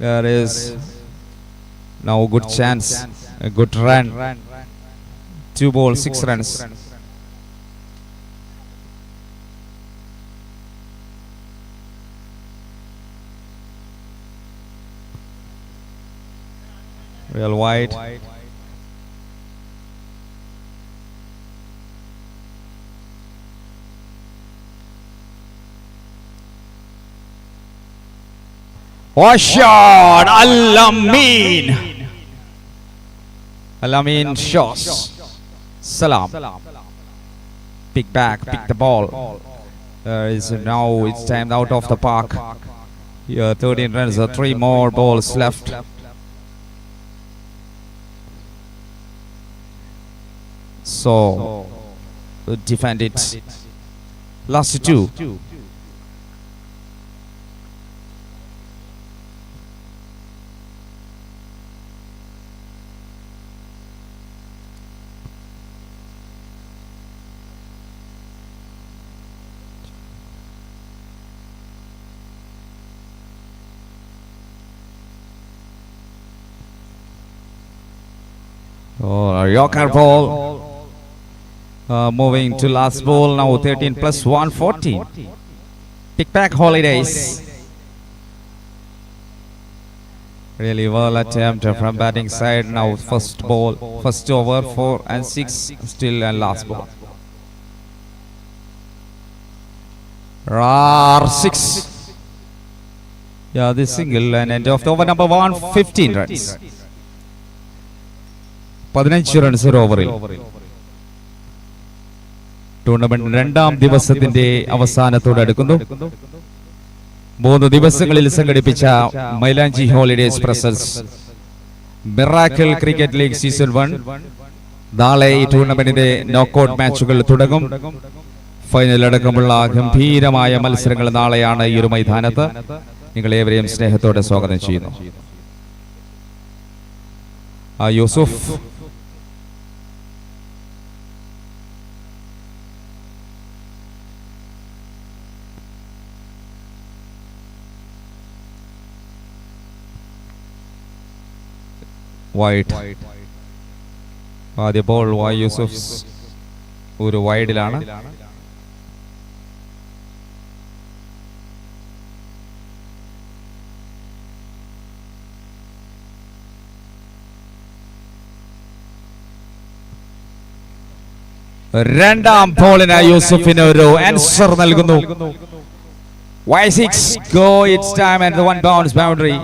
There is now a good chance, a good run. 2 balls, 6 runs. Real wide. What shot! Al-Amin! Al-Amin shots. Salam. Pick back, pick the ball. There is now, it's time out of the park. Here 13 runs, 3 more balls left. So, defend it. Last 2. Oh, Yorker ball. Moving to last ball now. 13 plus 1, 14. Pick back Holidays. Really well attempt from batting side. Now first ball, first over, 4 and 6 still, and last ball. R6. Yeah, this single and end of the over number 1, 15 runs. 15 runs ഓവറിൽ tournament രണ്ടാം ദിവസത്തിന്റെ അവസാനത്തോട് അടുക്കുന്നു. 3 ദിവസങ്ങളിൽ സംഘടിപ്പിച്ച Mylanchi Holidays presents Miracle Cricket League season 1 നാളെ ഈ ടൂർണമെന്റിന്റെ knockout മാച്ചുകൾ തുടങ്ങും. ഫൈനൽ അടക്കമുള്ള ഗംഭീരമായ മത്സരങ്ങൾ നാളെയാണ് ഈ ഒരു മൈതാനത്ത്. നിങ്ങളേവരെയും സ്നേഹത്തോടെ സ്വാഗതം ചെയ്യുന്നു. യൂസുഫ് വൈഡ്. ആദ്യ ബോൾ യൂസുഫ് ഒരു വൈഡിലാണ്. രണ്ടാം ബോളിന് യൂസുഫിന് ഒരു ആൻസർ നൽകുന്നു. Y6 go, it's time and the 1 bounce boundary.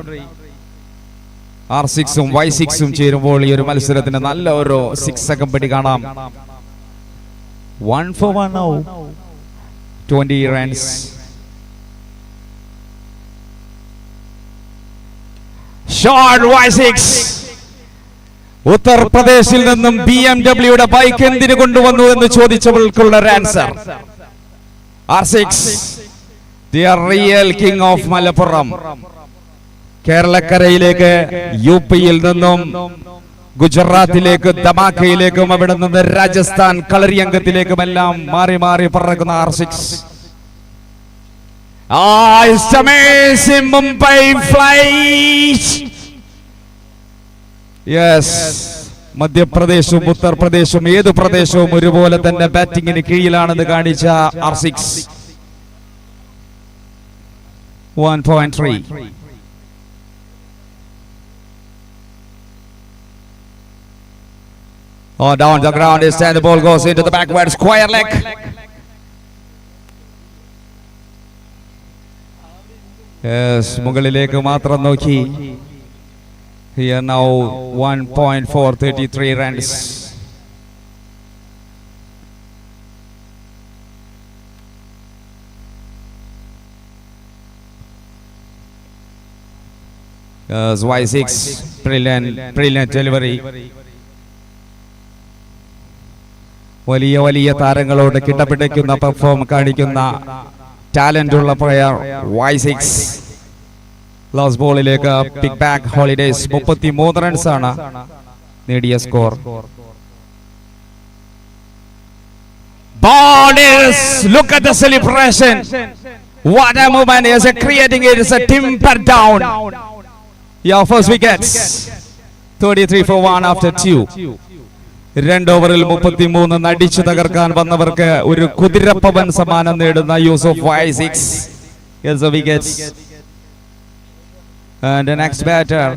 R6ഉം Y6ഉം ചേരുമ്പോൾ ഈ ഒരു മത്സരത്തിന് നല്ല ഒരു 6 അകമ്പടി കാണാം. 1 for 1 now. 20 runs. Shot Y6. ഉത്തർപ്രദേശിൽ നിന്നും BMW ബൈക്ക് എന്തിനു കൊണ്ടുവന്നു എന്ന് ചോദിച്ചവർക്കുള്ള answer R6, the real king of Malappuram. കേരളക്കരയിലേക്ക് UP-യിൽ നിന്നും ഗുജറാത്തിലേക്ക് ധമാക്കയിലേക്കും അവിടെ നിന്ന് രാജസ്ഥാൻ കളരിയംഗത്തിലേക്കുമെല്ലാം മാറി മാറി പറക്കുന്ന R6. It's amazing Mumbai flight. Yes, മധ്യപ്രദേശും ഉത്തർപ്രദേശും ഏതു പ്രദേശവും ഒരുപോലെ തന്നെ ബാറ്റിംഗിന് കീഴിലാണെന്ന് കാണിച്ച R6. 1.3. Oh, down the ground is and the ball goes into the backward square leg. Yes, മുകളിലേക്ക് മാത്രം നോക്കി. Here now 1.433 runs. Y6, brilliant delivery. വലിയ വലിയ താരങ്ങളോട് കിടപിടിക്കുന്ന പെർഫോം കാണിക്കുന്ന ടാലന്റ് ഉള്ള പ്ലെയർ Y6. ലാസ്റ്റ് ബോളിലേക്ക് പിക്ക് ബാക്ക് ഹോളിഡേസ് 33 റൺസ് ആണ് നേടിയ score. Bowlers, look at the celebration. What a movement is creating it. It's a timber down. Yeah, first wickets. 33 for 1 after 2. 2 ഓവറിൽ 33 അടിച്ചു തകർക്കാൻ വന്നവർക്ക് ഒരു കുതിരപ്പവൻ സമ്മാനം നേടുന്ന Yusuf Y6 gets the wickets. And the next batter.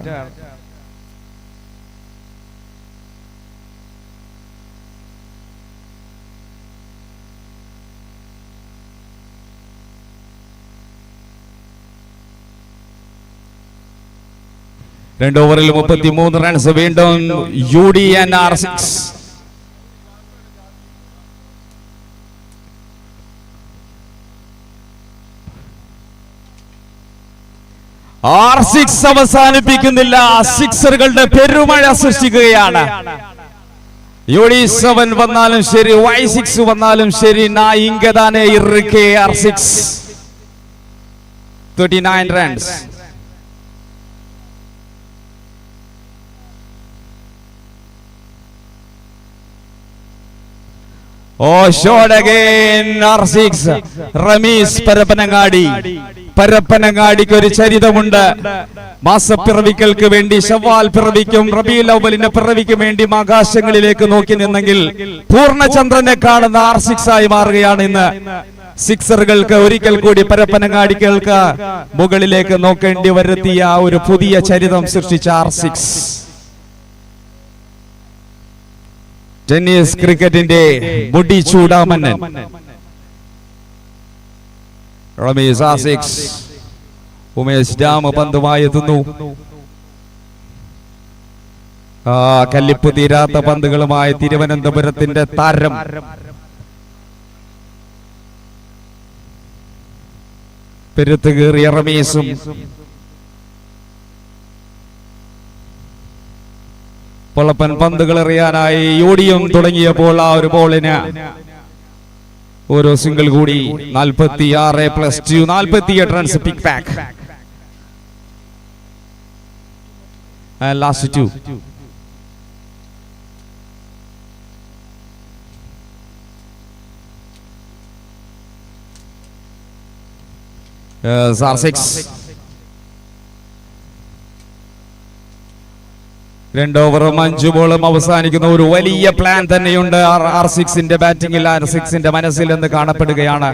രണ്ട് ഓവറിൽ 33 റൺസ് വീണ്ടും UD and R6. R6 അവസാനിപ്പിക്കുന്നില്ല, സിക്സറുകളുടെ പെരുമഴ സൃഷ്ടിക്കുകയാണ്. UD7 വന്നാലും ശരി, Y6 വന്നാലും ശരി, നാ ഇംഗദാനെ ഇറുക്കെ R6. 39 runs. Oh, shot again, R6. Ramees പരപ്പനങ്ങാടിക്ക് ഒരു ചരിതമുണ്ട്. മാസപ്പിറവികൾക്ക് വേണ്ടി ശവ്വാൽ പിറവിക്കും റബീഉൽ അവ്വലിന്റെ പിറവിക്കും വേണ്ടി ആകാശങ്ങളിലേക്ക് നോക്കി നിന്നെങ്കിൽ പൂർണ്ണചന്ദ്രനെ കാണുന്ന R6 ആയി മാറുകയാണ് ഇന്ന്. സിക്സറുകൾക്ക് ഒരിക്കൽ കൂടി പരപ്പനങ്ങാടികൾക്ക് മുകളിലേക്ക് നോക്കേണ്ടി വരുത്തിയ ഒരു പുതിയ ചരിതം സൃഷ്ടിച്ച R6. ടെന്നീസ് ക്രിക്കറ്റിന്റെ മുടി ചൂടാമന്നൻ റമീസ് R6. ഉമേഷ് ഡാം പന്തുമായി എത്തുന്നു. കല്ലിപ്പ് തീരാത്ത പന്തുകളുമായി തിരുവനന്തപുരത്തിന്റെ താരം പെരുത്തുകേറിയ റമീസും പൊളപ്പൻ പന്തുകൾ എറിയാനായി യൂഡിയും തുടങ്ങിയപ്പോൾ ആ ഒരു ബോളിന് ഓരോ സിംഗിൾ കൂടി. 46+2 48 റൺസ് പിക്ക് ബാക്ക്. ലാസ്റ്റ് 2. R6. 2 ഓവറും 5 ബോളും അവസാനിക്കുന്ന ഒരു വലിയ പ്ലാൻ തന്നെയുണ്ട് R6ന്റെ ബാറ്റിംഗിൽ, R6ന്റെ മനസ്സിൽ എന്ന് കാണപ്പെടുകയാണ്.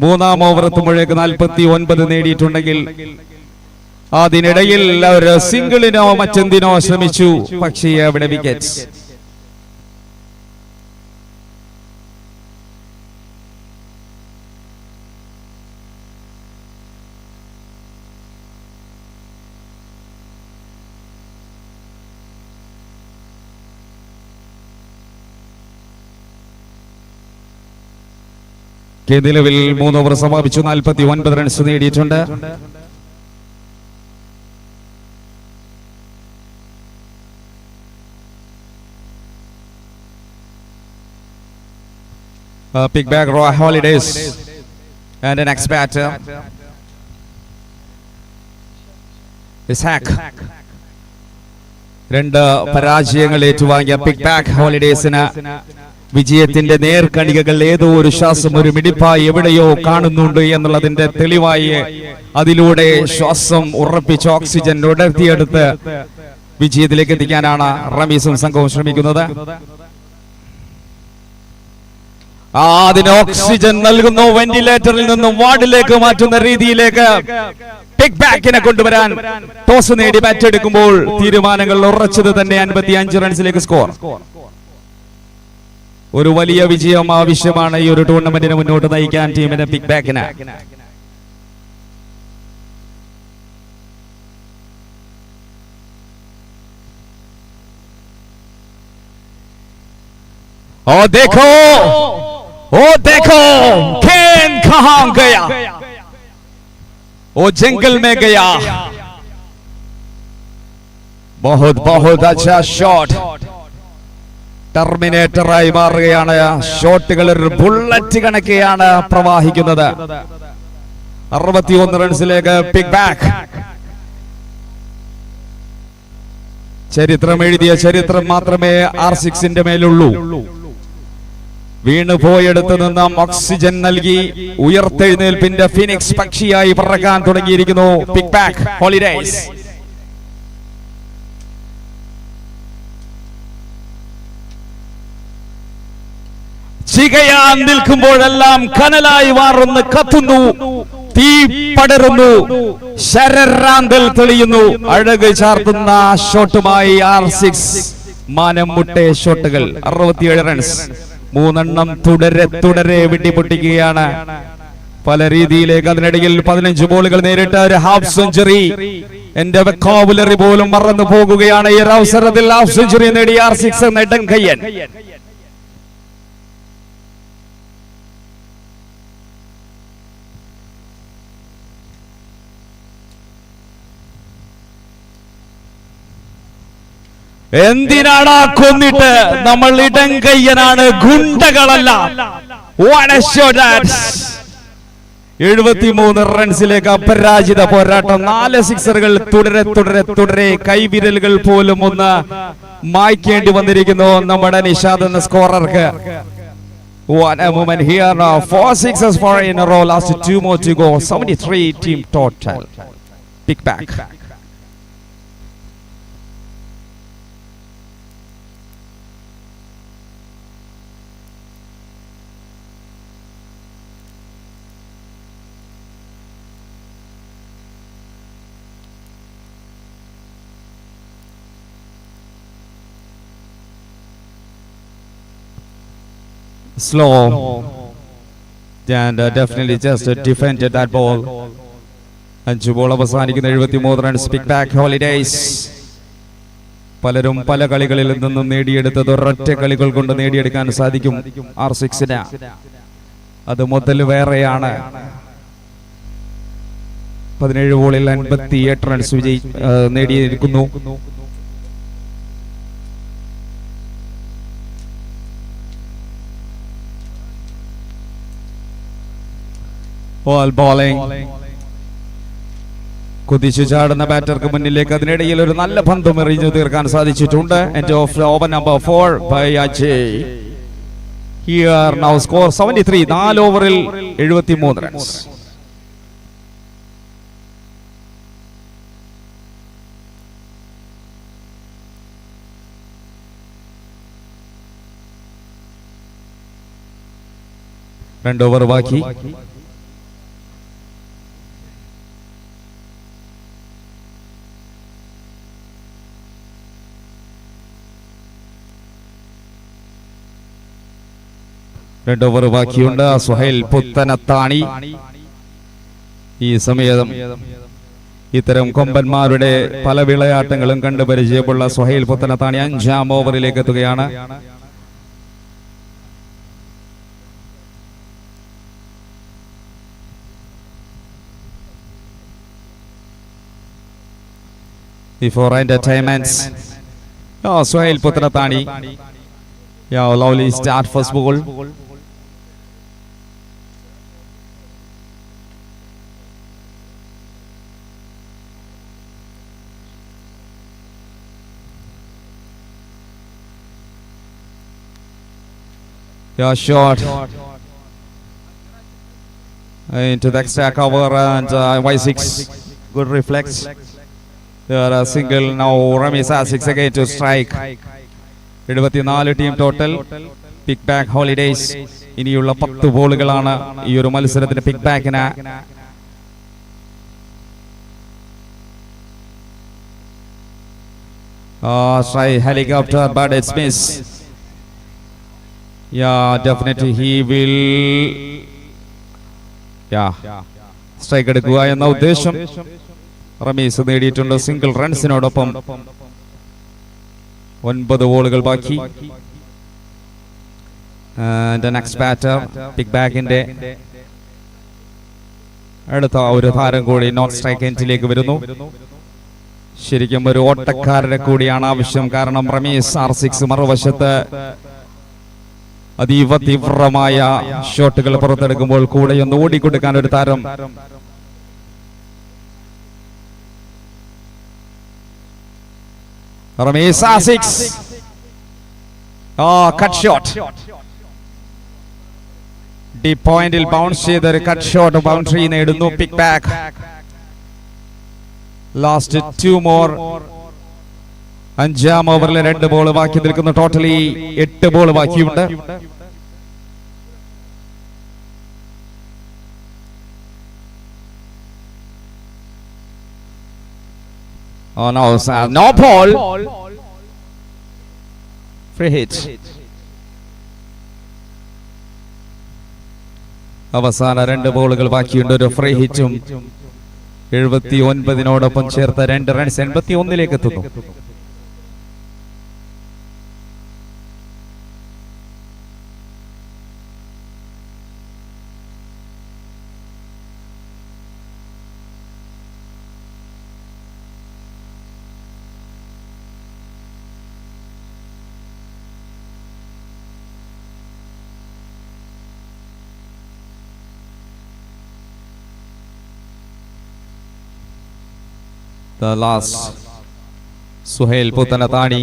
3-ാം ഓവർ എത്തുമ്പോഴേക്ക് 49 നേടിയിട്ടുണ്ടെങ്കിൽ അതിനിടയിൽ ഒരു സിംഗിളിനോ മറ്റെന്തിനോ ശ്രമിച്ചു, പക്ഷേ അവിടെ വിക്കറ്റ്. നിലവിൽ 3 ഓവർ സമാപിച്ചു. 49 റൺസ് നേടിയിട്ടുണ്ട്. Pick back Roy Holidays and the next batter is Hack. 2 പരാജയങ്ങൾ ഏറ്റുവാങ്ങിയ പിക്ക് ബാക്ക് ഹോളിഡേസിന് വിജയത്തിന്റെ നേർക്കണികകൾ ഏതോ ഒരു ശ്വാസം, ഒരു മിടിപ്പായി എവിടെയോ കാണുന്നുണ്ട് എന്നുള്ളതിന്റെ തെളിവായി അതിലൂടെ ശ്വാസം ഉറപ്പിച്ച് ഓക്സിജൻ ഉടർത്തിയെടുത്ത് വിജയത്തിലേക്ക് എത്തിക്കാനാണ് റമീസും സംഘവും ശ്രമിക്കുന്നത്. അതിന് ഓക്സിജൻ നൽകുന്നു. വെന്റിലേറ്ററിൽ നിന്നും വാർഡിലേക്ക് മാറ്റുന്ന രീതിയിലേക്ക് പിക്ക് ബാക്കിനെ കൊണ്ടുവരാൻ ടോസ് നേടി ബാറ്റ് എടുക്കുമ്പോൾ തീരുമാനങ്ങൾ ഉറച്ചത് തന്നെ. 55 റൺസിലേക്ക് സ്കോർ. ഒരു വലിയ വിജയം ആവശ്യമാണ് ഈ ഒരു ടൂർണമെന്റിനെ മുന്നോട്ട് നയിക്കാൻ ടീമിനെ പിക്ക് ബാക്കിന്. ओ देखो खेन कहां गया, वो जंगल में गया. बहुत अच्छा शॉट. ടെർമിനേറ്ററായി മാറുകയാണ്. ഷോട്ടുകൾ ഒരു ബുള്ളറ്റ് കണക്കെയാണ് പ്രവാഹിക്കുന്നത്. 61 റൺസിലേക്ക് പിക്ക് ബാക്ക്. ചരിത്രം എഴുതിയ ചരിത്രം മാത്രമേ R6ന്റെ മേലുള്ളൂ. വീണുപോയെടുത്തു നിന്നും ഓക്സിജൻ നൽകി ഉയർത്തെഴുന്നേൽപ്പിന്റെ ഫിനിക്സ് പക്ഷിയായി പറക്കാൻ തുടങ്ങിയിരിക്കുന്നു പിക്ക് ബാക്ക് ഹോളിഡേയ്സ്. ചികയാൻ നിൽക്കുമ്പോഴെല്ലാം കനലായി മാറുന്ന കത്തുന്നു, തീ പടരുന്നു, ശരറാന്തൽ തെളിയുന്നു. അഴക് ചാർത്തുന്ന ഷോട്ടുമായി R6 മാനം മുട്ടേ ഷോട്ടുകൾ. 67 റൺസ്, 3 തുടരെ വെട്ടിപ്പൊട്ടിക്കുകയാണ് പല രീതിയിലേക്ക്. അതിനിടയിൽ 15 ബോളുകൾ നേരിട്ട് ഒരു ഹാഫ് സെഞ്ചുറി. എന്റെ വെക്കോബുലറി പോലും മറന്നു പോകുകയാണ്. ഈ അവസരത്തിൽ ഹാഫ് സെഞ്ചുറി നേടി R6 നെടുങ്കയ്യൻ. എന്തിനാടാ കൊന്നിട്ട്? നമ്മൾ ഇടങ്കയ്യനാണ്, ഗുണ്ടകളല്ല. 73 റൺസിലേക്ക് അപരാജിത പോരാട്ടം. 4 സിക്സറുകൾ തുടരെ കൈവിരലുകൾ പോലും ഒന്ന് മായ്ക്കേണ്ടി വന്നിരിക്കുന്നു നമ്മുടെ നിഷാദ് എന്ന സ്കോറർക്ക്. What a moment here now. 4 sixes for in a row. Last 2 more to go. 73 team total. Pick back. Slow and definitely just defended that ball. 5 ball അവസാനിക്കുന്ന 73 റൺസ്. പിക്ക് ബാക്ക് ഹോളിഡേയ്സ്. പലരും പല കളികളിൽ നിന്നും നേടിയെടുത്തത് ഒരൊറ്റ കളികൾ കൊണ്ട് നേടിയെടുക്കാൻ സാധിക്കും R6ന്. അത് മുതൽ വേറെയാണ്. 17 ബോളിൽ 58 റൺസ് നേടിയിരിക്കുന്നു. Ball bowling. കുതിച്ചു ചാടുന്ന ബാറ്റർക്ക് മുന്നിലേക്ക്. അതിനിടയിൽ ഒരു നല്ല പന്തും എറിഞ്ഞു തീർക്കാൻ സാധിച്ചിട്ടുണ്ട്. End of over number 4 by Ajay. Here now score 73. 4 ഓവറിൽ 73 റൺസ്. രണ്ട് ഓവർ ബാക്കി. രണ്ട് ഓവർ ബാക്കിയുണ്ട്. സുഹൈൽ പുത്തനത്താണി. ഈ സമയം ഇത്തരം കൊമ്പന്മാരുടെ പല വിളയാട്ടങ്ങളും കണ്ടു പരിചയമുള്ള സുഹൈൽ പുത്തനത്താണി 5ാം ഓവറിലേക്ക് എത്തുകയാണ്. Before entertainments, Suhail Putratani. Lovely start first ball. Short into the extra cover and Y6. Good reflex. There are single now. Ramesh R6 again to strike. 74 team total. Pick back holidays. ഇനിയുള്ള 10 ബോളുകളാണ് ഈ ഒരു മത്സരത്തിന് പിക്ക് ബാക്കിന്. Try helicopter but it's miss. Definitely he will strike എടുക്കുക എന്ന ഉദ്ദേശം റമീസ് നേടിയിട്ടുണ്ട്. Single റൺസിനോടൊപ്പം 9 ബോളുകൾ ബാക്കി. Next batter പിക്ക് ബാക്കിന്റെ അടുത്ത ഒരു താരം കൂടി നോൺ സ്ട്രൈക്ക് എൻഡിലേക്ക് വരുന്നു. ശരിക്കും ഒരു ഓട്ടക്കാരനെ കൂടിയാണ് ആവശ്യം. കാരണം റമീസ് R6 മറുവശത്ത് അതീവ തീവ്രമായ ഷോട്ടുകൾ പുറത്തെടുക്കുമ്പോൾ കൂടെ ഒന്ന് ഓടിക്കൊടുക്കാൻ ഒരു താരം. Ramesh R6. Cut shot. Deep point il bounce ചെയ്തൊരു cut shot boundary നേടുന്നു. Pick back. Last 2 more. 5ാം ഓവറിൽ 2 ബോൾ ബാക്കി നിൽക്കുന്നു. ടോട്ടലി 8 ബോൾ ബാക്കിയുണ്ട്. Oh no, no ball. Free hit. അവസാന 2 ബോളുകൾ ബാക്കിയുണ്ട്. ഒരു ഫ്രീ ഹിറ്റും 79 ചേർത്ത് 2 റൺസ് 81 എത്തുന്നു. The last Suhail Putanatani.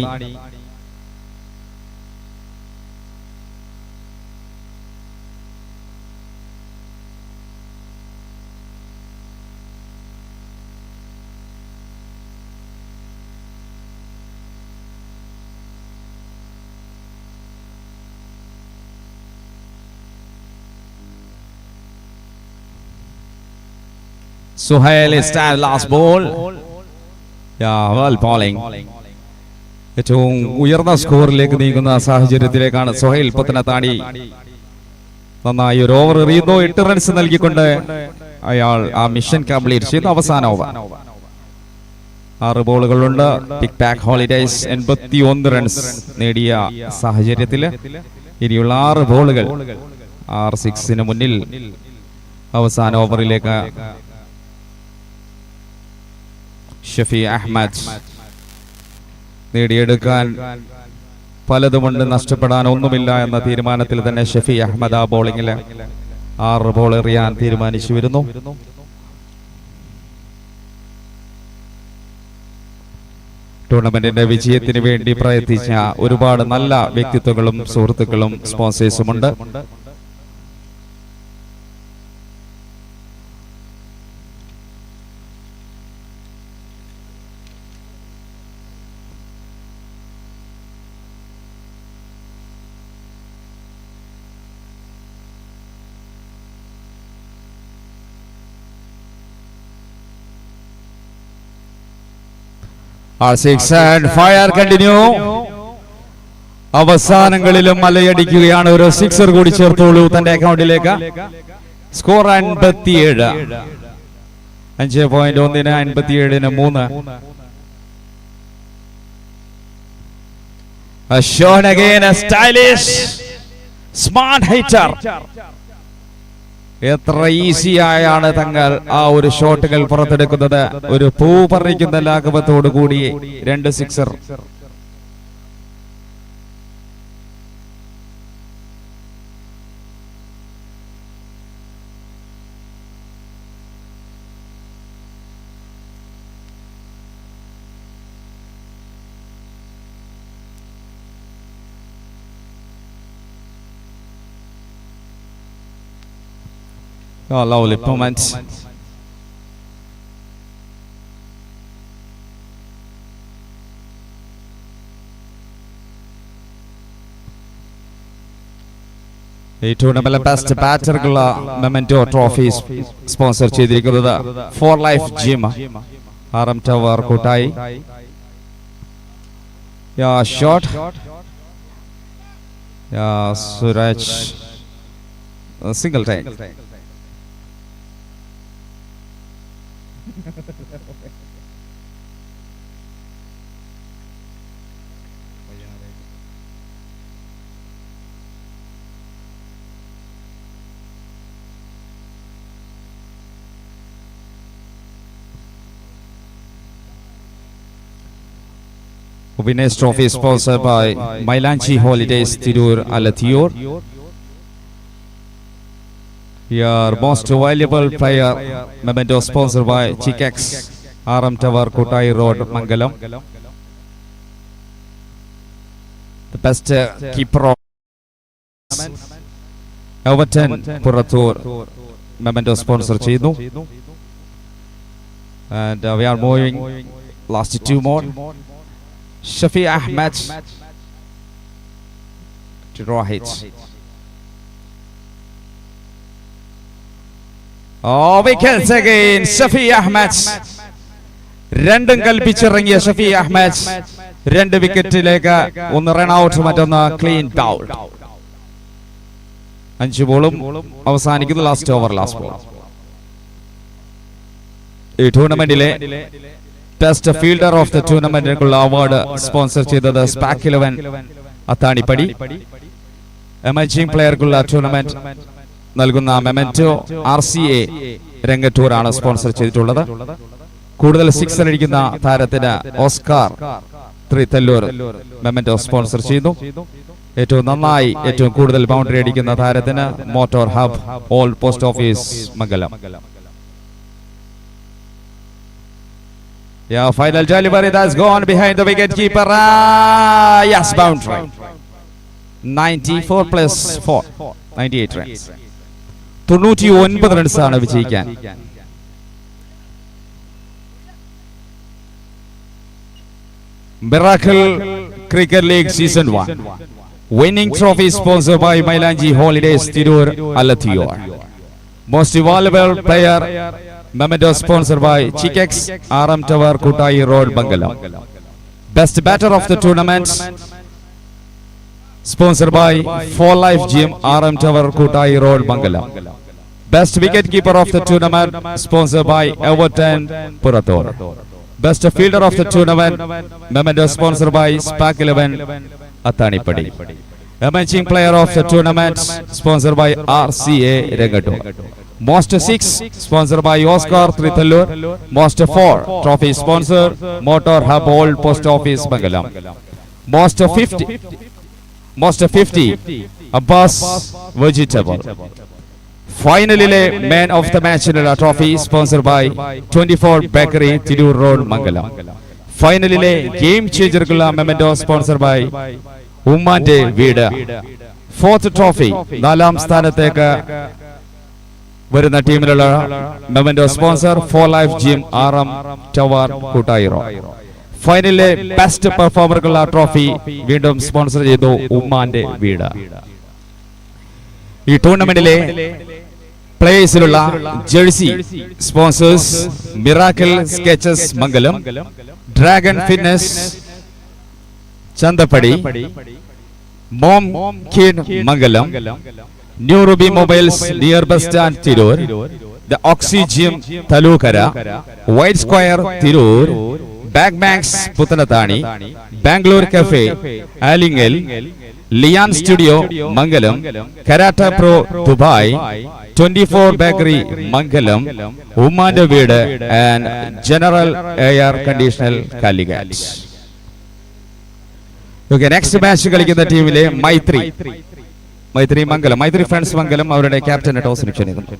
Suhail is stand last ball. Bowling ഏറ്റവും ഉയർന്ന സ്കോറിലേക്ക് നീങ്ങുന്ന സാഹചര്യത്തിലേക്കാണ് സുഹൈൽ പുത്തനത്താണി. നന്നായി ഒരു ഓവർ എറിയുന്നു. 8 റൺസ് നൽകിക്കൊണ്ട് അയാൾ ആ മിഷൻ കംപ്ലീറ്റ് ചെയ്തു. അവസാന ഓവർ 6 ബോളുകളുണ്ട്. പിക് ബാക്ക് ഹോളിഡേയ്സ് 81 റൺസ് നേടിയ സാഹചര്യത്തിൽ ഇനിയുള്ള 6 ബോളുകൾ 6 മുന്നിൽ അവസാന ഓവറിലേക്ക് ഷഫി അഹമ്മദ്. നേടിയെടുക്കാൻ പലതുമുണ്ട്, നഷ്ടപ്പെടാൻ ഒന്നുമില്ല എന്ന തീരുമാനത്തിൽ തന്നെ ഷഫി അഹമ്മദ് ആ ബോളിംഗിൽ 6 ബോൾ എറിയാൻ തീരുമാനിച്ചു വരുന്നു. ടൂർണമെന്റിന്റെ വിജയത്തിന് വേണ്ടി പ്രയത്നിച്ച ഒരുപാട് നല്ല വ്യക്തിത്വങ്ങളും സുഹൃത്തുക്കളും സ്പോൺസേഴ്സുമുണ്ട്. R6 and fire continue. അവസാനങ്ങളിലും മലയടിക്കുകയാണ്. ഒരു 6 കൂടി ചേർത്തോളൂ തന്റെ അക്കൗണ്ടിലേക്ക്. Score 57. 5.1 57 3. A shot again, a stylish smart hitter. എത്ര ഈസിയായാണ് തങ്ങൾ ആ ഒരു ഷോട്ടുകൾ പുറത്തെടുക്കുന്നത്. ഒരു പൂ പറിക്കുന്ന ലാഘവത്തോടു കൂടി 2 സിക്സർ. Oh, lovely moment. ഈ ടൂർണമെന്റിലെ ബെസ്റ്റ് ബാറ്റർക്കുള്ള മെമന്റോ ട്രോഫീസ് സ്പോൺസർ ചെയ്തിരിക്കുന്നത് for life gym RM tower കൂട്ടായി. Shot Suraj single time. Winners Trophy sponsored by Mailanchi Holidays Tirur Alathur. Your most valuable player memento sponsored by Chikex RM Tower Kotai Road Mangalam. The best keeper of Everton Puratur memento sponsor Chidu. And we are moving last 2 more. Shafi Ahmed to draw hits. Oh, wickets again. Shafi Ahmed രണ്ടും കൽപ്പിച്ചിറങ്ങിയ ഷഫി അഹമ്മദ് 2 വിക്കറ്റിലേക്ക്, 1 run out, മറ്റൊന്ന് clean out. 5 ബോളും അവസാനിക്കുന്നു. Last over, last ball. ഈ ടൂർണമെന്റിലെ test fielder of the ടൂർണമെന്റിനുള്ള award sponsor ചെയ്തത് സ്പാക്ക് 11 അത്താണിപ്പടി. എമർജിംഗ് പ്ലെയർക്കുള്ള ടൂർണമെന്റ് നൽകുന്ന മെമന്റോ RCA രംഗറ്റൂറാണ് സ്പോൺസർ ചെയ്തിട്ടുള്ളത്. കൂടുതൽ സിക്സർ അടിക്കുന്ന താരത്തിന് ഓസ്കാർ ത്രിതല്ലൂർ മെമന്റോ സ്പോൺസർ ചെയ്തു. ഏറ്റവും നന്നായി ഏറ്റവും കൂടുതൽ ബൗണ്ടറി അടിക്കുന്ന താരത്തിന് motor hub old post office Mangalam. Yeah, final delivery that's gone behind the wicket keeper. Yes, boundary. 94 plus 4, 98 runs. 99 റൺസാണ് വിജയിക്കാൻ. Miracle Cricket League Season 1. Winning trophy sponsored by Mailanji Holidays Tirur Alathur. Most valuable player memento sponsored by Chikex RM Tower Kutai Road Bangalam. Best batter of the tournament sponsored by 4 Life Gym RM Tower Kutai Road Bangalam. Best wicket keeper of the tournament sponsored by Everton Purathur. Best fielder of the tournament memento sponsored by Spark 11 Athanipadi. Emerging player of the tournament sponsored by RCA Regato. Most 6 sponsored by Oscar Trithalur. Most 4 trophy sponsor Motor Hub Old Post Office Bangalam. Most 50 Abbas Vegetable. Finally, man of the match in a trophy sponsored by 24 Bakery Tidur Road Mangalam. Finally, game changer memento sponsored by Ummante Vida. 4th trophy നാലാം സ്ഥാനത്തേക്ക് വരുന്ന ടീമിലുള്ള memento sponsor 4 life gym RM tower കൂട്ടായിറോ. ഫൈനലിലെ best പെർഫോമർക്കുള്ള trophy വീണ്ടും sponsor ചെയ്തു ഉമ്മാന്റെ വീട്. ഈ ടൂർണമെന്റിലെ പ്ലേയേഴ്സിലുള്ള jersey sponsors miracle sketches Mangalam, dragon fitness Chanthappadi, mom kid Mangalam, new ruby mobiles near bus stand Tirur, the oxy gym Thalookkara, white square Tirur, bag banks Puthanathani, Bangalore cafe Alingal, Lian studio Mangalam, karate pro Dubai, 24 bakery Mangalam, ഉമ്മാന്റെ വീട് and general air conditional Calicut. Okay, next match കളിക്കുന്ന ടീമിലെ മൈത്രി മംഗലം, മൈത്രി Friends മംഗലം അവരുടെ ക്യാപ്റ്റനെ ടോസിന് ക്ഷണിക്കുന്നു.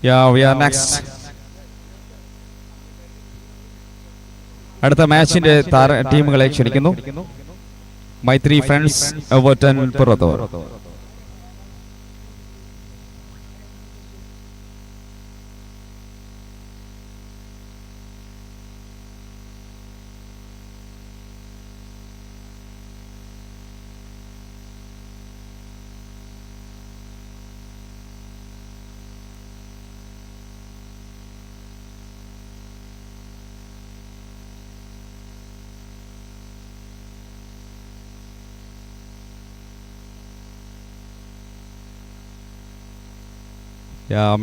Yeah, we are next. അടുത്ത മാച്ചിന്റെ ടീമുകളെ ക്ഷണിക്കുന്നു. മൈത്രി friends Everton പുറത്തോർ.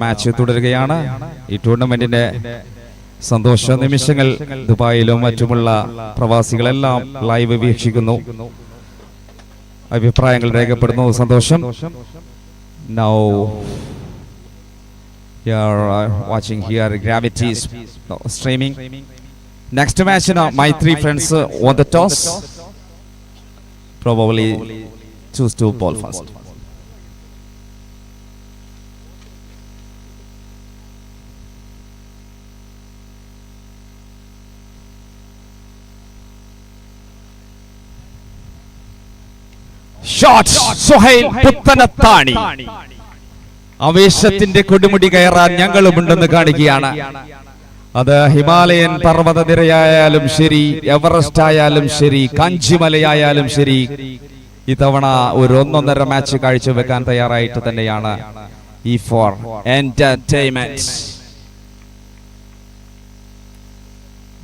Match തുടരുകയാണ്. ഈ ടൂർണമെന്റിന്റെ സന്തോഷ നിമിഷങ്ങൾ ദുബായിലും മറ്റുമുള്ള പ്രവാസികളെല്ലാം ലൈവ് വീക്ഷിക്കുന്നു, അഭിപ്രായങ്ങൾ രേഖപ്പെടുന്നു. സന്തോഷം. Now you are watching here Gravity streaming. Next match now, my three friends on the toss. Probably choose to ball first. Shot Suhail Puthanathani. ആവേശത്തിന്റെ കൊടുമുടി കയറാൻ ഞങ്ങളുമുണ്ടെന്ന് കാണിക്കുകയാണ്. അത് ഹിമാലയൻ പർവ്വതനിരയായാലും ശരി, എവറസ്റ്റ് ആയാലും ശരി, കാഞ്ചിമലയായാലും ശരി, ഇത്തവണ ഒരു 1.5 മാച്ച് കാഴ്ചവെക്കാൻ തയ്യാറായിട്ട് തന്നെയാണ് E4 എന്റർടൈൻമെന്റ്.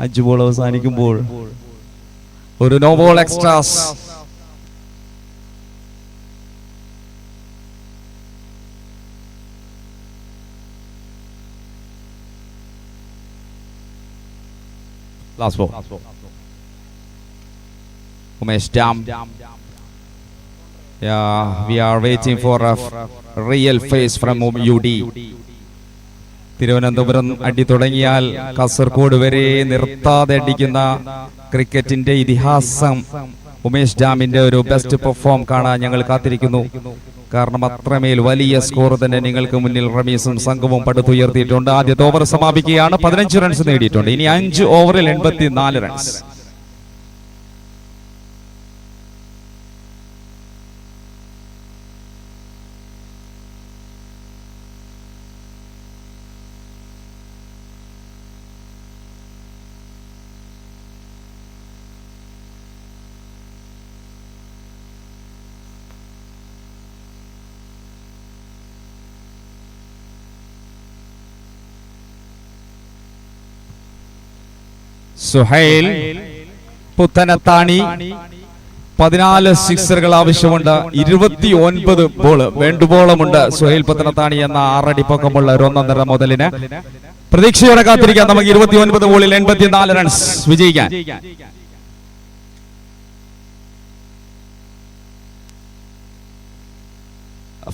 5 ബോൾ അവസാനിക്കുമ്പോൾ ഒരു no ball extras. Last ball. Umesh Dam. Yeah, we are waiting for a real face from UD. Thiruvananthapuram അടി തുടങ്ങിയാൽ കാസർഗോഡ് വരെ നിർത്താതെ അടിക്കുന്ന ക്രിക്കറ്റിന്റെ ഇതിഹാസം ഉമേഷ് ഡാമിന്റെ ഒരു ബെസ്റ്റ് പെർഫോം കാണാൻ ഞങ്ങൾ കാത്തിരിക്കുന്നു. കാരണം അത്രമേൽ വലിയ സ്കോർ തന്നെ നിങ്ങൾക്ക് മുന്നിൽ റമീസും സംഘവും പടുത്തുയർത്തിയിട്ടുണ്ട്. ആദ്യത്തെ ഓവർ സമാപിക്കുകയാണ്. 15 റൺസ് നേടിയിട്ടുണ്ട്. ഇനി 5 ഓവറിൽ 84 റൺസ്. സുഹൈൽ പുത്തനത്താണി 14 സിക്സറുകൾ ആവശ്യമുണ്ട്. 29 ബോൾ വേണ്ടുവോളമുണ്ട് സുഹൈൽ പുത്തനത്താണി എന്ന 6 അടി പൊക്കമുള്ള ഒരു 1.5 മുതലിന്. പ്രതീക്ഷയോടെ കാത്തിരിക്കാം നമുക്ക് 29 ബോളിൽ 84 റൺസ് വിജയിക്കാൻ.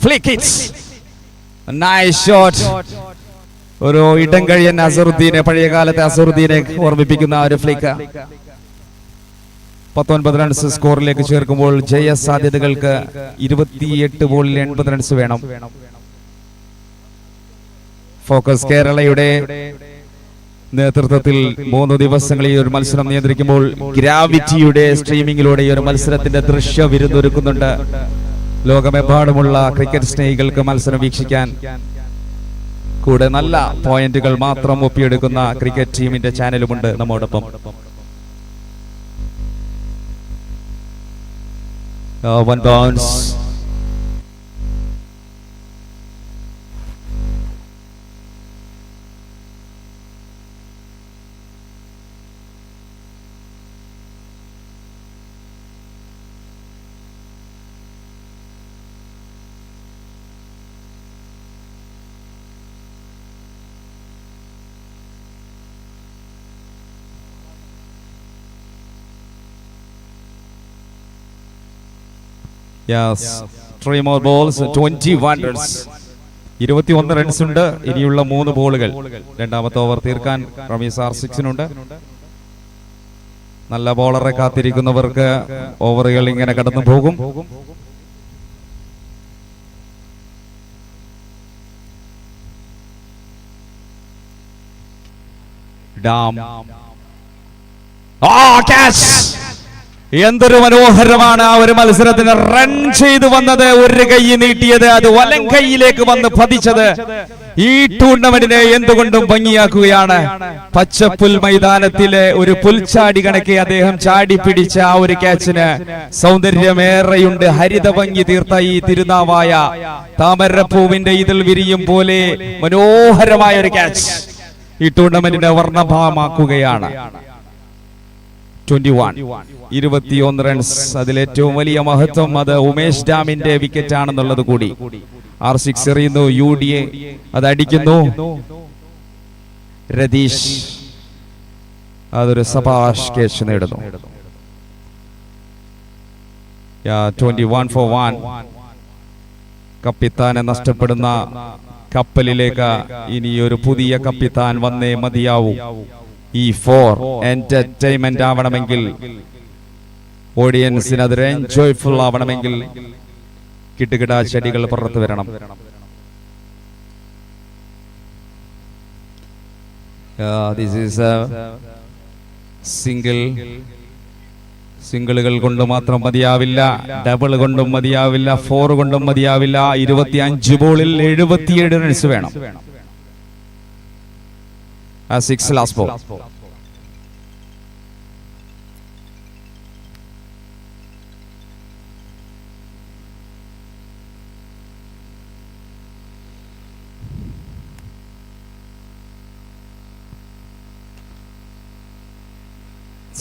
Flick hits, nice shot. ഒരു ഇടം കഴിയൻ അസറുദ്ദീനെ, പഴയകാലത്തെ അസറുദ്ദീനെ ഓർമ്മിപ്പിക്കുന്ന ഒരു ഫ്ലിക്ക്. 19 റൺസ് സ്കോറിലേക്ക് ചേർക്കുമ്പോൾ ജയ സാധ്യതകൾക്ക് 28 ബോളിൽ 80 റൺസ് വേണം. ഫോക്കസ് കേരളയുടെ നേതൃത്വത്തിൽ 3 ദിവസങ്ങളിൽ ഒരു മത്സരം നിയന്ത്രിക്കുമ്പോൾ ഗ്രാവിറ്റിയുടെ സ്ട്രീമിംഗിലൂടെ ഈ ഒരു മത്സരത്തിന്റെ ദൃശ്യ വിരുന്നൊരുക്കുന്നുണ്ട്. ലോകമെമ്പാടുമുള്ള ക്രിക്കറ്റ് സ്നേഹികൾക്ക് മത്സരം വീക്ഷിക്കാൻ കൂടെ നല്ല പോയിന്റുകൾ മാത്രം ഒപ്പിയെടുക്കുന്ന ക്രിക്കറ്റ് ടീമിന്റെ ചാനലുമുണ്ട് നമ്മോടൊപ്പം. One bounce. Yes, 3 more balls, 21 runs. 21 runs ഉണ്ട്. ഇനിയുള്ള 3 ബോളുകൾ. രണ്ടാമത്തെ ഓവർ തീർക്കാൻ റമീസ് R6-നുണ്ട്. നല്ല ബോളറെ കാത്തിരിക്കുന്നവർക്ക് ഓവറുകൾ ഇങ്ങനെ കടന്നു പോകും. ഡാം. എന്തൊരു മനോഹരമാണ് ആ ഒരു മത്സരത്തിന് റൺ ചെയ്തു വന്നത്. ഒരു കൈ നീട്ടിയത്, അത് വലം കൈയിലേക്ക് വന്ന് പതിച്ചത് ഈ ടൂർണമെന്റിനെ എന്തുകൊണ്ടും ഭംഗിയാക്കുകയാണ്. പച്ചപ്പുൽ മൈതാനത്തിലെ ഒരു പുൽച്ചാടി കണക്കെ അദ്ദേഹം ചാടി പിടിച്ച ആ ഒരു ക്യാച്ചിന് സൗന്ദര്യമേറെയുണ്ട്. ഹരിത ഭംഗി തീർത്ത ഈ തിരുനാവായ താമരപ്പൂവിന്റെ ഇതിൽ വിരിയും പോലെ മനോഹരമായ ഒരു ക്യാച്ച് ഈ ടൂർണമെന്റിനെ വർണ്ണഭാവമാക്കുകയാണ്. 21 റൺസ്. അതിലേറ്റവും വലിയ മഹത്വം അത് ഉമേഷ് ഡാമിന്റെ വിക്കറ്റ് ആണെന്നുള്ളത് കൂടി. R6 എറിയുന്നു, UDA അതടിക്കുന്നു. രതീഷ് അതൊരു സബാഷ് ക്യാച്ച് നേടുന്നു. 21 for 1. കപ്പിത്താനെ നഷ്ടപ്പെടുന്ന കപ്പലിലേക്ക് ഇനിയൊരു പുതിയ കപ്പിത്താൻ വന്നേ മതിയാവൂ. ഈ 4 എന്റർടൈൻമെന്റ് ആവണമെങ്കിൽ, ഓഡിയൻസിന് അതൊരു എൻജോയ്ഫുൾ ആവണമെങ്കിൽ കിട്ടുകിടാ ചെടികൾ പുറത്തു വരണം. ദിസ് ഈസ് എ സിംഗിളുകൾ കൊണ്ട് മാത്രം മതിയാവില്ല, ഡബിൾ കൊണ്ടും മതിയാവില്ല, 4 കൊണ്ടും മതിയാവില്ല. 25 ബോളിൽ 77 റൺസ് വേണം. 6 last ball.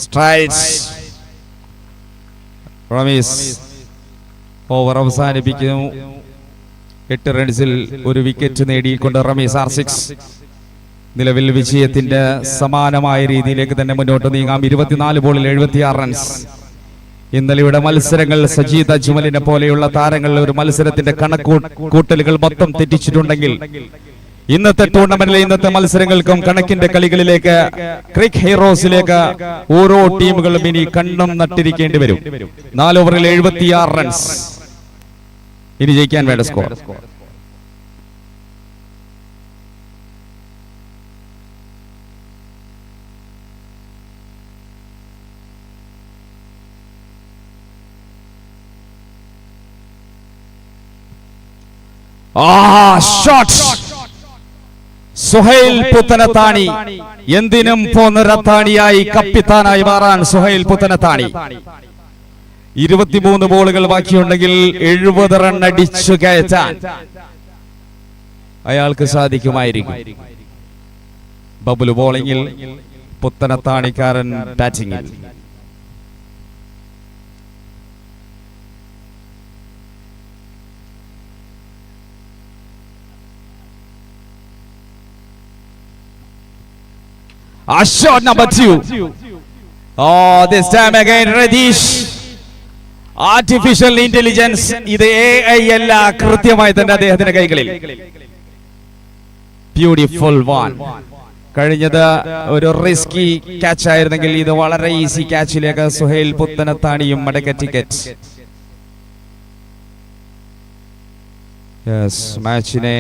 Strikes. Rameez over അവസാനിപ്പിക്കുന്നു. 8 റൺസിൽ ഒരു വിക്കറ്റ് നേടിക്കൊണ്ട് റമീസ് R6 നിലവിൽ വിജയത്തിന്റെ സമാനമായ രീതിയിലേക്ക് തന്നെ മുന്നോട്ട് നീങ്ങാം. 24 ബോളിൽ 76 റൺസ്. ഇന്നലെയുടെ മത്സരങ്ങൾ സജീദ് അജ്മലിനെ പോലെയുള്ള താരങ്ങൾ ഒരു മത്സരത്തിന്റെ കണക്കൂട്ടലുകൾ മൊത്തം തെറ്റിച്ചിട്ടുണ്ടെങ്കിൽ, ഇന്നത്തെ ടൂർണമെന്റിലെ ഇന്നത്തെ മത്സരങ്ങൾക്കും കണക്കിന്റെ കളികളിലേക്ക്, ക്രിക്ക് ഹീറോസിലേക്ക് ഓരോ ടീമുകളും ഇനി കണ്ണും നട്ടിരിക്കേണ്ടി വരും. 4 ഓവറിൽ 76 റൺസ് ഇനി ജയിക്കാൻ വേണ്ട സ്കോർ. ഷോട്ട്. സുഹൈൽ പുത്തനത്താണി എന്തിനും പോന്നൊരത്താണിയായി കപ്പിത്താനായി മാറാൻ സുഹൈൽ പുത്തനത്താണി. 23 ബോളുകൾ ബാക്കിയുണ്ടെങ്കിൽ 70 റൺ അടിച്ചു കയറ്റാൻ അയാൾക്ക് സാധിക്കുമായിരിക്കും. Babulu ബോളിംഗിൽ, പുത്തനത്താണിക്കാരൻ ബാറ്റിംഗിൽ. Shot number 2. This time again Radish. Artificial intelligence. ഇത് AI അല്ല, കൃത്യമായി തന്നെ അദ്ദേഹത്തിന്റെ കൈകളിൽ. Beautiful one. കഴിഞ്ഞത് ഒരു റിസ്കി ക്യാച്ച് ആയിരുന്നെങ്കിൽ ഇത് വളരെ ഈസി ക്യാച്ചിലേക്ക് സുഹൈൽ പുത്തനത്താണിയും മടക്ക ടിക്കറ്റ്. മാച്ചിനെ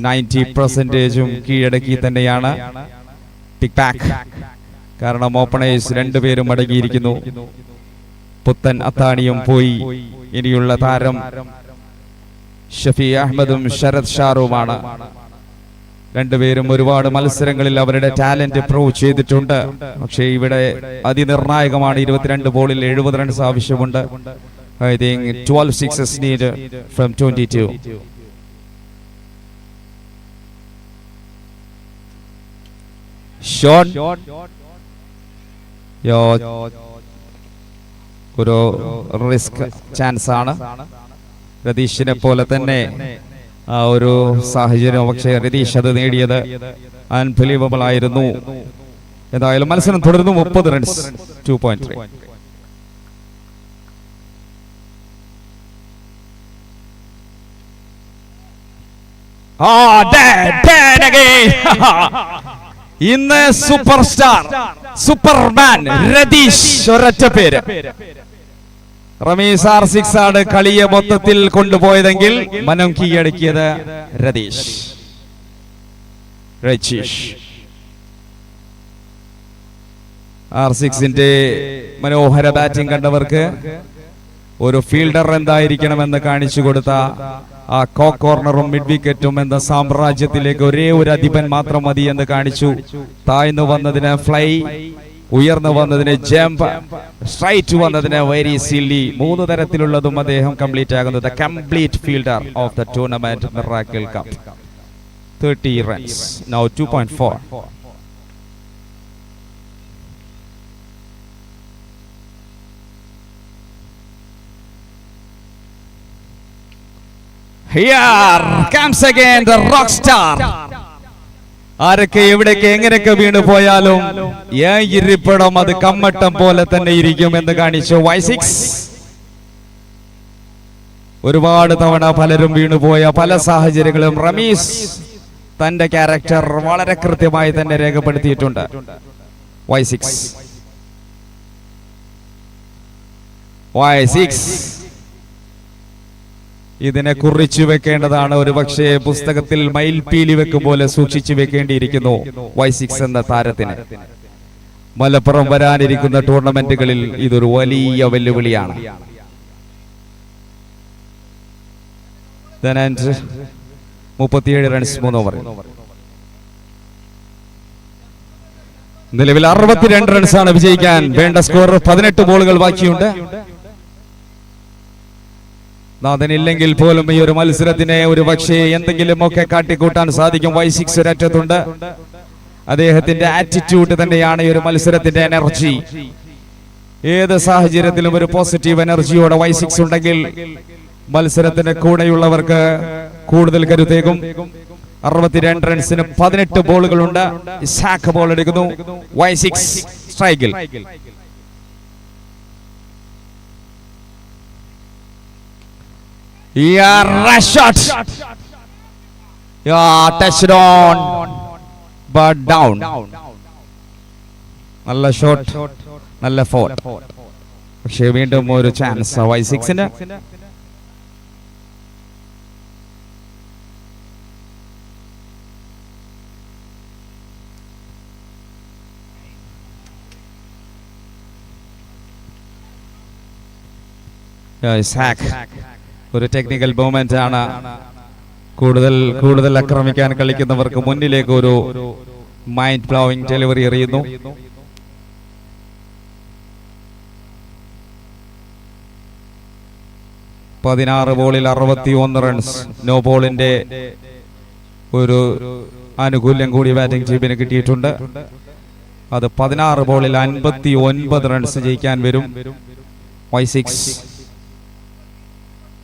90% കീഴടക്കി തന്നെയാണ് പിക് ബാക്ക്. കാരണം ഓപ്പണേഴ്സ് 2 പേരും അടങ്ങിയിരിക്കുന്നു. പുത്തൻ അത്താണിയും പോയി. ഇനിയുള്ള താരം ഷഫി അഹമ്മദും ശരത് ഷാറുമാണ്. 2 പേരും ഒരുപാട് മത്സരങ്ങളിൽ അവരുടെ ടാലന്റ് പ്രൂവ് ചെയ്തിട്ടുണ്ട്. പക്ഷേ ഇവിടെ അതിനിർണായകമാണ്. 22 ബോളിൽ 70 റൺസ് ആവശ്യമുണ്ട്. I think 12 sixes needed from 22. Shot. ഒരു റിസ്ക് ചാൻസ് ആണ്. രതീഷിനെ പോലെ തന്നെ ആ ഒരു സാഹചര്യം, പക്ഷേ രതീഷ് അത് നേടിയത് അൺബിലീവബിൾ ആയിരുന്നു. എന്തായാലും മത്സരം തുടർന്നു. 30 റൺസ് 2.3. ഇന്ന് സൂപ്പർ സ്റ്റാർ, സൂപ്പർമാൻ രതീഷ്, ഒരൊറ്റ പേര്. റമീസ് R6 ആണ് കളിയെ മൊത്തത്തിൽ കൊണ്ടുപോയതെങ്കിൽ മനം കീഴടക്കിയത് രതീഷ്. R6ന്റെ മനോഹര ബാറ്റിംഗ് കണ്ടവർക്ക് ഒരു ഫീൽഡർ എന്തായിരിക്കണമെന്ന് കാണിച്ചു കൊടുത്ത ആ കോർണറും മിഡ് വിക്കറ്റും എന്ന സാമ്രാജ്യത്തിലേക്ക് ഒരേ ഒരു അധിപൻ മാത്രം മതി എന്ന് കാണിച്ചു. താഴ്ന്നു വന്നതിന് ഫ്ലൈ, ഉയർന്നു വന്നതിന് ജമ്പ്, സ്ട്രൈറ്റ് വന്നതിന് വെരി സില്ലി. 3 തരത്തിലുള്ളതും അദ്ദേഹം കംപ്ലീറ്റ് ആകുന്നത്. Complete fielder of the tournament miracle cup. 30 runs. Now 2.4. Here comes again the rock star. ആരൊക്കെ എവിടേക്ക് എങ്ങനെയൊക്കെ വീണു പോയാലും ഇരിപ്പിടം അത് കമ്മട്ടം പോലെ തന്നെ ഇരിക്കും എന്ന് കാണിച്ചു Y6. ഒരുപാട് തവണ പലരും വീണുപോയ പല സാഹചര്യങ്ങളും റമീസ് തന്റെ ക്യാരക്ടർ വളരെ കൃത്യമായി തന്നെ രേഖപ്പെടുത്തിയിട്ടുണ്ട്. Y6 ഇതിനെ കുറിച്ചു വെക്കേണ്ടതാണ്. ഒരു പക്ഷേ പുസ്തകത്തിൽ മയിൽപീലി വെക്കും പോലെ സൂക്ഷിച്ചു വെക്കേണ്ടിയിരിക്കുന്നു Y6 എന്ന താരത്തിന്. മലപ്പുറം വരാനിരിക്കുന്ന ടൂർണമെന്റുകളിൽ ഇതൊരു വലിയ വെല്ലുവിളിയാണ്. 37 റൺസ് 3 ഓവർ. നിലവിൽ 62 റൺസാണ് വിജയിക്കാൻ വേണ്ട സ്കോർ. 18 ബോളുകൾ ബാക്കിയുണ്ട്. നാഥനില്ലെങ്കിൽ പോലും ഈ ഒരു മത്സരത്തിനെ ഒരു പക്ഷേ എന്തെങ്കിലുമൊക്കെ കാട്ടിക്കൂട്ടാൻ സാധിക്കും. Y6 ഒരറ്റത്തുണ്ട്. അദ്ദേഹത്തിന്റെ ആറ്റിറ്റ്യൂഡ് തന്നെയാണ് ഈ ഒരു മത്സരത്തിന്റെ എനർജി. ഏത് സാഹചര്യത്തിലും ഒരു പോസിറ്റീവ് എനർജിയോടെ Y6 ഉണ്ടെങ്കിൽ മത്സരത്തിന് കൂടെയുള്ളവർക്ക് കൂടുതൽ കരുത്തേക്കും. 62 റൺസിന് 18 ബോളുകളുണ്ട്. ഇസാഖ് ബോൾ എടുക്കുന്നു. Y6 സ്ട്രൈക്കിൽ. Rush shot. Touched on but down. നല്ല ഷോട്ട്, നല്ല ഫോർ. പക്ഷേ വീണ്ടും ഒരു ചാൻസ് Y6-ന്. ഒരു ടെക്നിക്കൽ മൂവ്മെന്റ് ആണ്. കൂടുതൽ ആക്രമിക്കാൻ കളിക്കുന്നവർക്ക് മുന്നിലേക്ക് ഒരു മൈൻഡ് ബ്ലോവിംഗ് ഡെലിവറി എറിയുന്നു. പതിനാറ് ബോളിൽ 61 റൺസ്. നോ ബോളിന്റെ ഒരു ആനുകൂല്യം കൂടി ബാറ്റിംഗ് ടീമിന് കിട്ടിയിട്ടുണ്ട്. അത് 16 ബോളിൽ 59 റൺസ് ജയിക്കാൻ വരും. Y6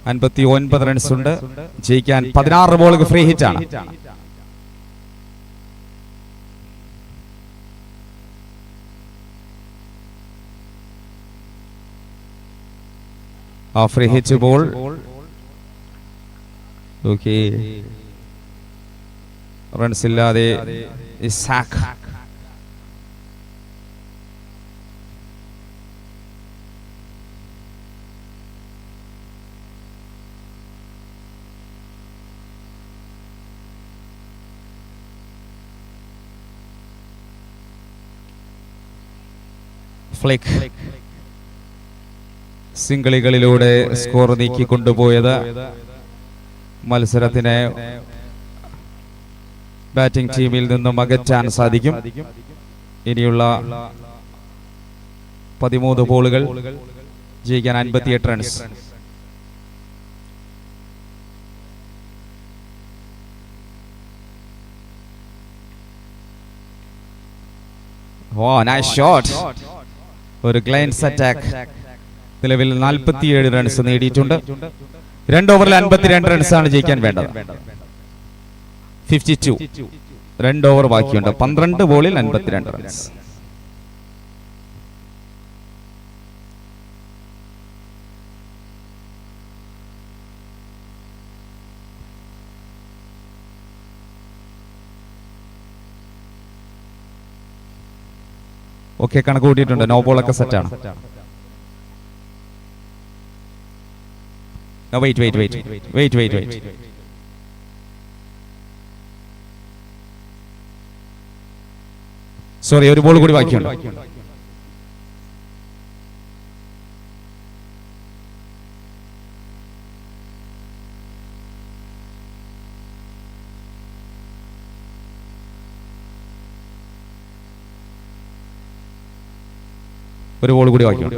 59 റൺസ് ഉണ്ട് ജയിക്കാൻ. 16 ബോളുകൾ ഫ്രീ ഹിറ്റ് ആണ്. ആ free hit ball okay. Runs ഇല്ലാതെ ഇസാഖ്. ഫ്ലിക്ക് സിംഗിളുകളിലൂടെ സ്കോർ നീക്കിക്കൊണ്ടുപോയത് മത്സരത്തിനെ ബാറ്റിംഗ് ടീമിൽ നിന്നും അകറ്റാൻ സാധിക്കും. ഇനിയുള്ള 13 ബോളുകൾ ജയിക്കാൻ 58 റൺസ്. Nice shot. ഒരു ഗ്ലൈൻസ് അറ്റാക്ക്. നിലവിൽ 47 റൺസ് നേടിയിട്ടുണ്ട്. 2 ഓവറിൽ 52 റൺസാണ് ജയിക്കാൻ വേണ്ടത്. 52. 2 ഓവർ ബാക്കിയുണ്ട്. 12 ബോളിൽ 52 റൺസ്. ഓക്കെ, കണക്ക് കൂട്ടിയിട്ടുണ്ട്. നോ ബോളൊക്കെ സെറ്റാണ്. വെയിറ്റ്. സോറി, ഒരു ബോൾ കൂടി ബാക്കിയുണ്ട്. ഒരു ബോൾ കൂടി ബാക്കിയുണ്ട്.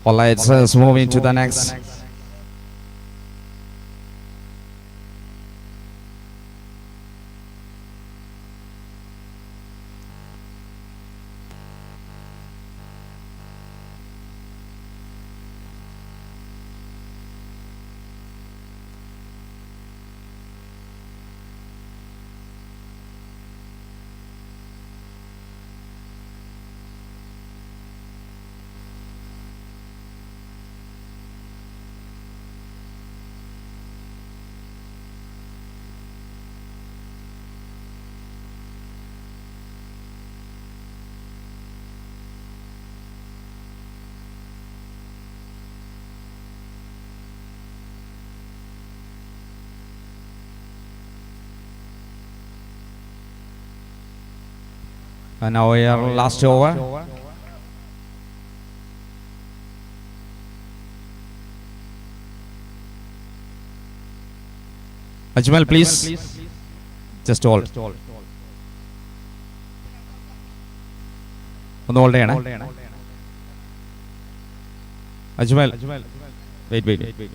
Well, let's move into the next. And now we are last over. Ajmal, please. Just hold. ഒന്ന് ഹോൾഡ് ചെയ്യണേ. Ajmal, wait.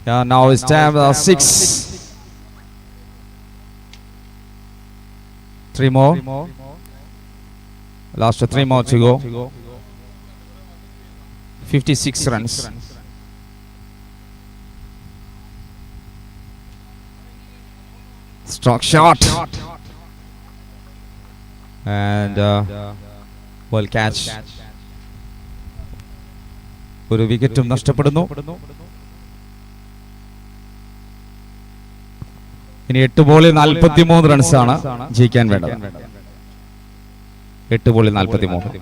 Yeah, now it's time 6. 3 more. Last 3 more to go. 56 runs. Struck shot. And well catch. ഒരു വിക്കറ്റും നഷ്ടപ്പെടുന്നു. ഇനി 8 ബോളിൽ 43 റൺസാണ് ജയിക്കാൻ വേണ്ടത്. 8 ബോളിൽ 43.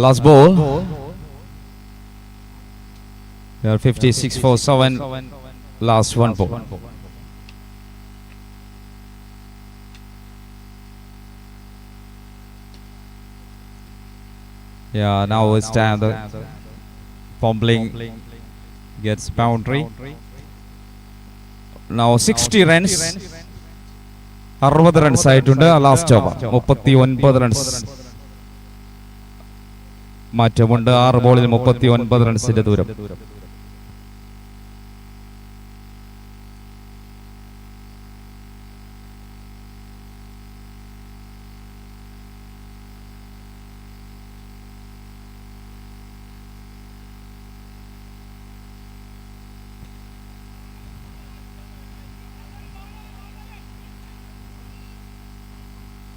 Last ball. We are 56 for 7. Last one ball. Yeah, now it's time. The Pumpling gets boundary. Now 60 runs. 60 runs ആയിട്ടുണ്ട് ലാസ്റ്റ് ഓവർ. 39 runs. മാറ്റമുണ്ട്. 6 ബോളിൽ 39 റൺസിന്റെ ദൂരം.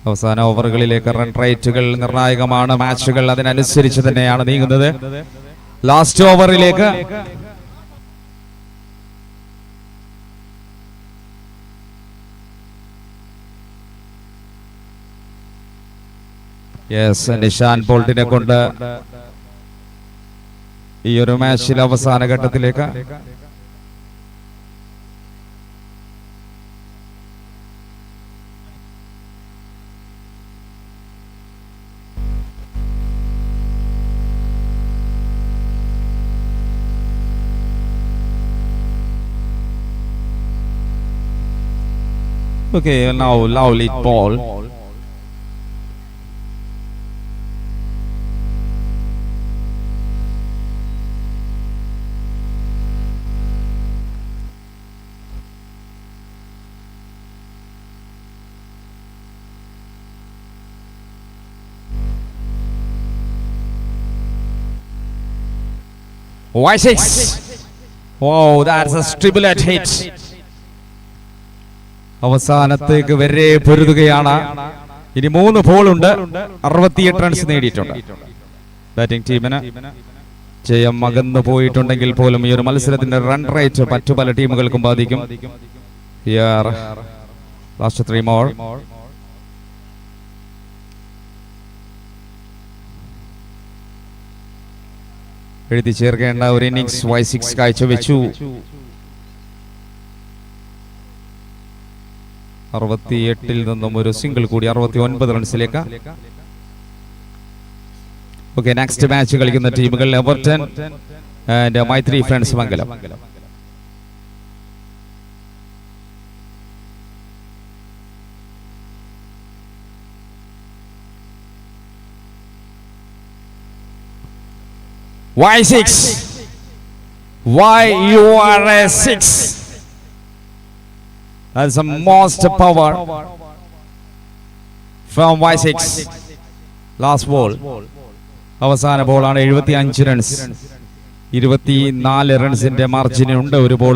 അവസാന ഓവറുകളിലേക്ക് റൺ റേറ്റുകൾ നിർണായകമാണ്. മാച്ചുകൾ അതിനനുസരിച്ച് തന്നെയാണ് നീങ്ങുന്നത്. ലാസ്റ്റ് ഓവറിലേക്ക് നിഷാൻ ബോൾട്ടിനെ കൊണ്ട് ഈ ഒരു മാച്ചിൽ അവസാന ഘട്ടത്തിലേക്ക് Okay, now lovely ball. Y6. Wow, that's a triplet hit. അവസാനത്തേക്ക് വരെ പൊരുതുകയാണ്. ഇനി 3 ബോളുണ്ട്. 68 റൺസ് നേടിയിട്ടുണ്ട്. ബാറ്റിംഗ് ടീമിന് ജയം അകന്നു പോയിട്ടുണ്ടെങ്കിൽ പോലും ഈ ഒരു മത്സരത്തിന്റെ റൺ റേറ്റ് മറ്റു പല ടീമുകൾക്കും ബാധിക്കും. Last 3 more. എഴുതി ചേർക്കേണ്ട ഒരു ഇന്നിംഗ്സ് Y6 കാഴ്ചവെച്ചു. 68 നിന്നും ഒരു സിംഗിൾ കൂടി 69 റൺസിലേക്ക്. ഓക്കെ, നെക്സ്റ്റ് മാച്ച് കളിക്കുന്ന ടീമുകൾ Everton and Maitri Friends Mangalam. Y6. Why you are a 6? That's the most power from Y6. Last ball. അവസാന ബോളാണ്. 75 റൺസ്. 24 റൺസിന്റെ മാർജിനുണ്ട് ഒരു ബോളിൽ.